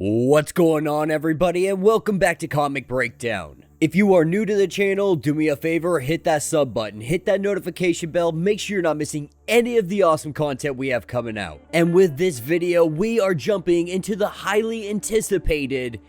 What's going on, everybody, and welcome back to Comic Breakdown. If you are new to the channel, do me a favor, hit that sub button, hit that notification bell, make sure you're not missing any of the awesome content we have coming out. And with this video, we are jumping into the highly anticipated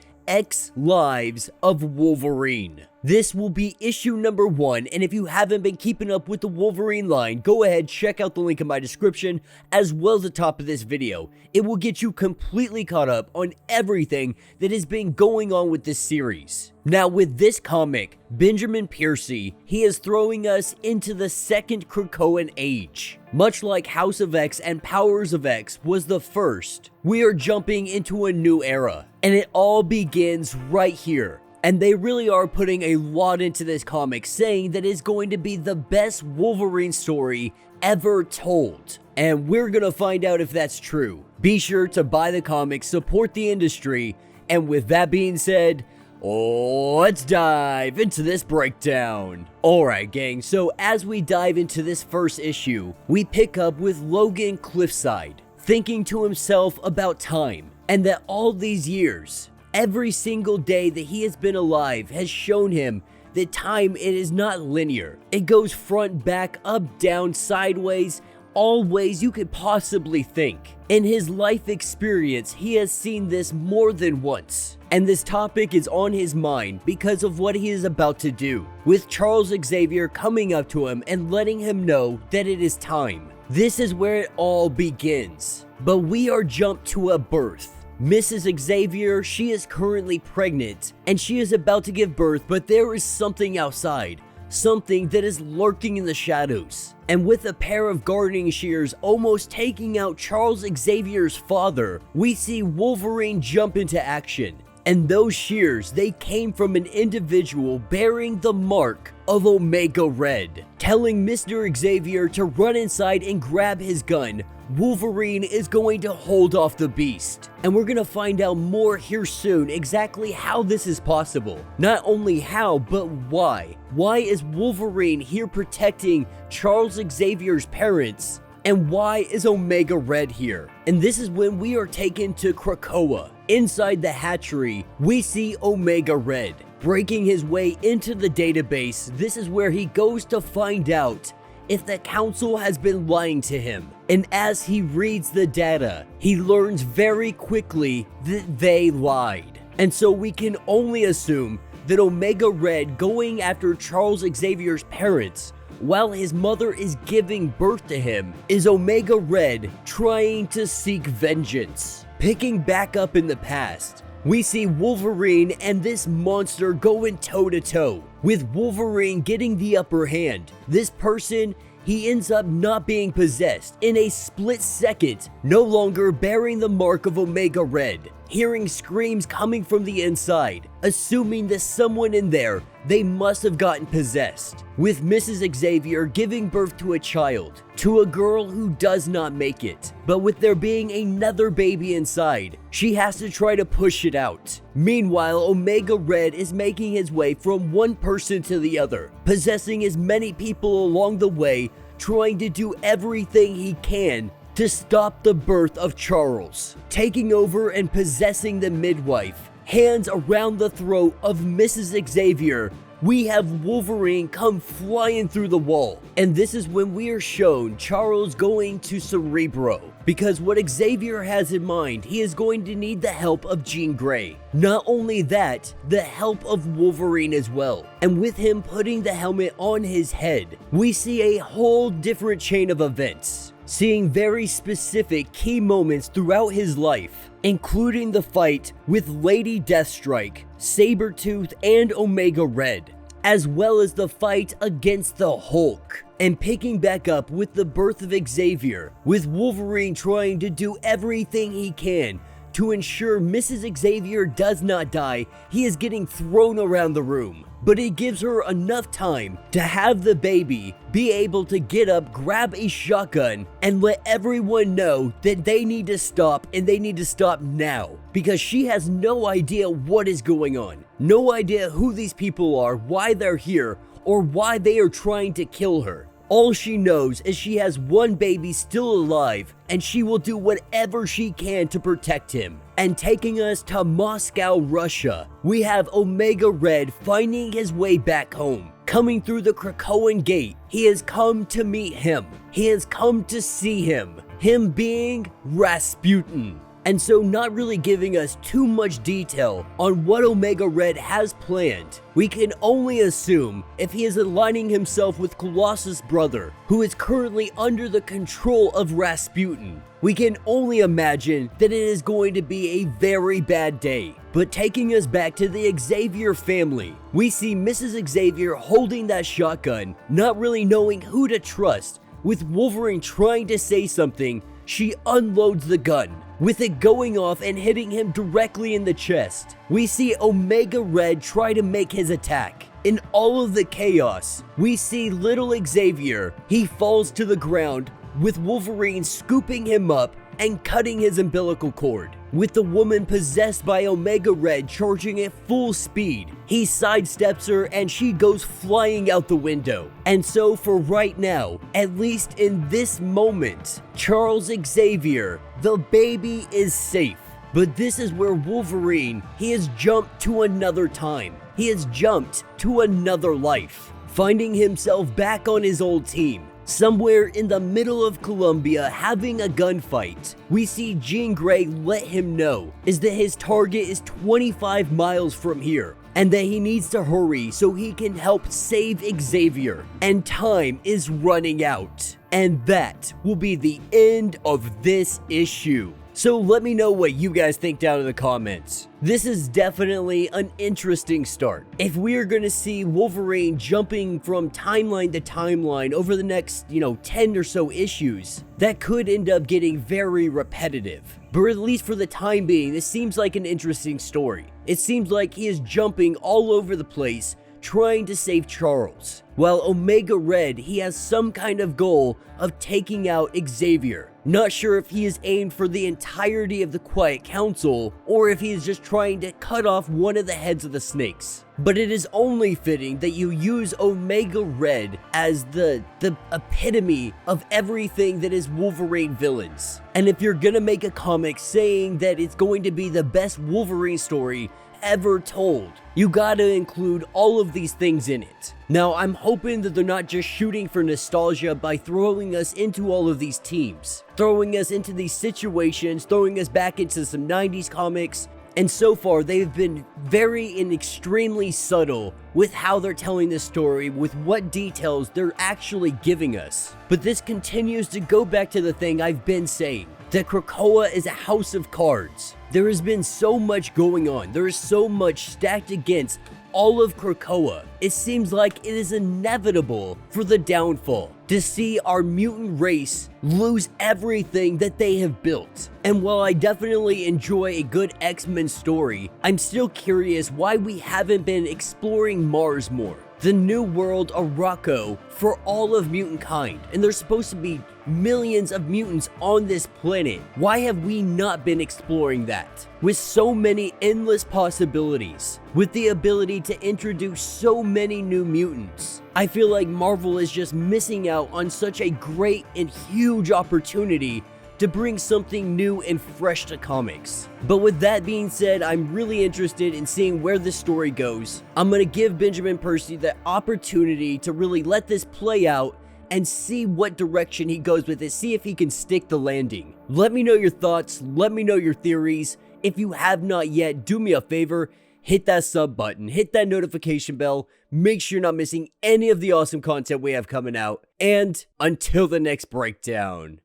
Lives of Wolverine. This will be issue number 1, and if you haven't been keeping up with the Wolverine line, go ahead, check out the link in my description, as well as the top of this video. It will get you completely caught up on everything that has been going on with this series. Now, with this comic, Benjamin Piercy, he is throwing us into the second Krakoan Age. Much like House of X and Powers of X was the first, we are jumping into a new era, and it all begins right here. And they really are putting a lot into this comic, saying that it's going to be the best Wolverine story ever told. And we're gonna find out if that's true. Be sure to buy the comic, support the industry, and with that being said, let's dive into this breakdown. Alright gang, so as we dive into this first issue, we pick up with Logan cliffside, thinking to himself about time, and that all these years, every single day that he has been alive has shown him that time, it is not linear. It goes front, back, up, down, sideways, all ways you could possibly think. In his life experience, he has seen this more than once. And this topic is on his mind because of what he is about to do, with Charles Xavier coming up to him and letting him know that it is time. This is where it all begins. But we are jumped to a birth. Mrs. Xavier, she is currently pregnant, and she is about to give birth, but there is something outside, something that is lurking in the shadows. And with a pair of gardening shears almost taking out Charles Xavier's father, we see Wolverine jump into action. And those shears, they came from an individual bearing the mark of Omega Red. Telling Mr. Xavier to run inside and grab his gun, Wolverine is going to hold off the beast. And we're gonna find out more here soon exactly how this is possible. Not only how, but why. Why is Wolverine here protecting Charles Xavier's parents? And why is Omega Red here? And this is when we are taken to Krakoa. Inside the hatchery, we see Omega Red breaking his way into the database. This is where he goes to find out if the council has been lying to him. And as he reads the data, he learns very quickly that they lied. And so we can only assume that Omega Red going after Charles Xavier's parents while his mother is giving birth to him is Omega Red trying to seek vengeance. Picking back up in the past, we see Wolverine and this monster going toe-to-toe, with Wolverine getting the upper hand. This person, he ends up not being possessed in a split second, no longer bearing the mark of Omega Red. Hearing screams coming from the inside, assuming that someone in there, they must have gotten possessed. With Mrs. Xavier giving birth to a child, to a girl who does not make it. But with there being another baby inside, she has to try to push it out. Meanwhile, Omega Red is making his way from one person to the other, possessing as many people along the way, trying to do everything he can to stop the birth of Charles, taking over and possessing the midwife. Hands around the throat of Mrs. Xavier, we have Wolverine come flying through the wall. And this is when we are shown Charles going to Cerebro, because what Xavier has in mind, he is going to need the help of Jean Grey. Not only that, the help of Wolverine as well. And with him putting the helmet on his head, we see a whole different chain of events, seeing very specific key moments throughout his life, including the fight with Lady Deathstrike, Sabretooth, and Omega Red, as well as the fight against the Hulk. And picking back up with the birth of Xavier, with Wolverine trying to do everything he can to ensure Mrs. Xavier does not die. He is getting thrown around the room, but it gives her enough time to have the baby be able to get up, grab a shotgun, and let everyone know that they need to stop, and they need to stop now, because she has no idea what is going on. No idea who these people are, why they're here, or why they are trying to kill her. All she knows is she has one baby still alive, and she will do whatever she can to protect him. And taking us to Moscow, Russia, we have Omega Red finding his way back home. Coming through the Krakoan Gate, he has come to meet him. He has come to see him. Him being Rasputin. And so not really giving us too much detail on what Omega Red has planned, we can only assume if he is aligning himself with Colossus' brother, who is currently under the control of Rasputin. We can only imagine that it is going to be a very bad day. But taking us back to the Xavier family, we see Mrs. Xavier holding that shotgun, not really knowing who to trust. With Wolverine trying to say something, she unloads the gun, with it going off and hitting him directly in the chest. We see Omega Red try to make his attack. In all of the chaos, we see little Xavier. He falls to the ground, with Wolverine scooping him up and cutting his umbilical cord. With the woman possessed by Omega Red charging at full speed, he sidesteps her and she goes flying out the window. And so for right now, at least in this moment, Charles Xavier, the baby, is safe. But this is where Wolverine, he has jumped to another time. He has jumped to another life, finding himself back on his old team. Somewhere in the middle of Colombia having a gunfight. We see Jean Grey let him know is that his target is 25 miles from here and that he needs to hurry so he can help save Xavier. And time is running out. And that will be the end of this issue. So let me know what you guys think down in the comments. This is definitely an interesting start. If we are going to see Wolverine jumping from timeline to timeline over the next, 10 or so issues, that could end up getting very repetitive. But at least for the time being, this seems like an interesting story. It seems like he is jumping all over the place, trying to save Charles. While Omega Red, he has some kind of goal of taking out Xavier. Not sure if he is aimed for the entirety of the Quiet Council, or if he is just trying to cut off one of the heads of the snakes. But it is only fitting that you use Omega Red as the epitome of everything that is Wolverine villains. And if you're gonna make a comic saying that it's going to be the best Wolverine story ever told, you gotta include all of these things in it. Now, I'm hoping that they're not just shooting for nostalgia by throwing us into all of these teams, throwing us into these situations, throwing us back into some 90s comics, and so far they've been very and extremely subtle with how they're telling this story, with what details they're actually giving us. But this continues to go back to the thing I've been saying, that Krakoa is a house of cards. There has been so much going on. There is so much stacked against all of Krakoa. It seems like it is inevitable for the downfall, to see our mutant race lose everything that they have built. And while I definitely enjoy a good X-Men story, I'm still curious why we haven't been exploring Mars more. The new world Araco for all of mutant kind, and there's supposed to be millions of mutants on this planet. Why have we not been exploring that? With so many endless possibilities, with the ability to introduce so many new mutants, I feel like Marvel is just missing out on such a great and huge opportunity to bring something new and fresh to comics. But with that being said, I'm really interested in seeing where this story goes. I'm gonna give Benjamin Percy the opportunity to really let this play out and see what direction he goes with it, see if he can stick the landing. Let me know your thoughts, let me know your theories. If you have not yet, do me a favor, hit that sub button, hit that notification bell, make sure you're not missing any of the awesome content we have coming out, and until the next breakdown.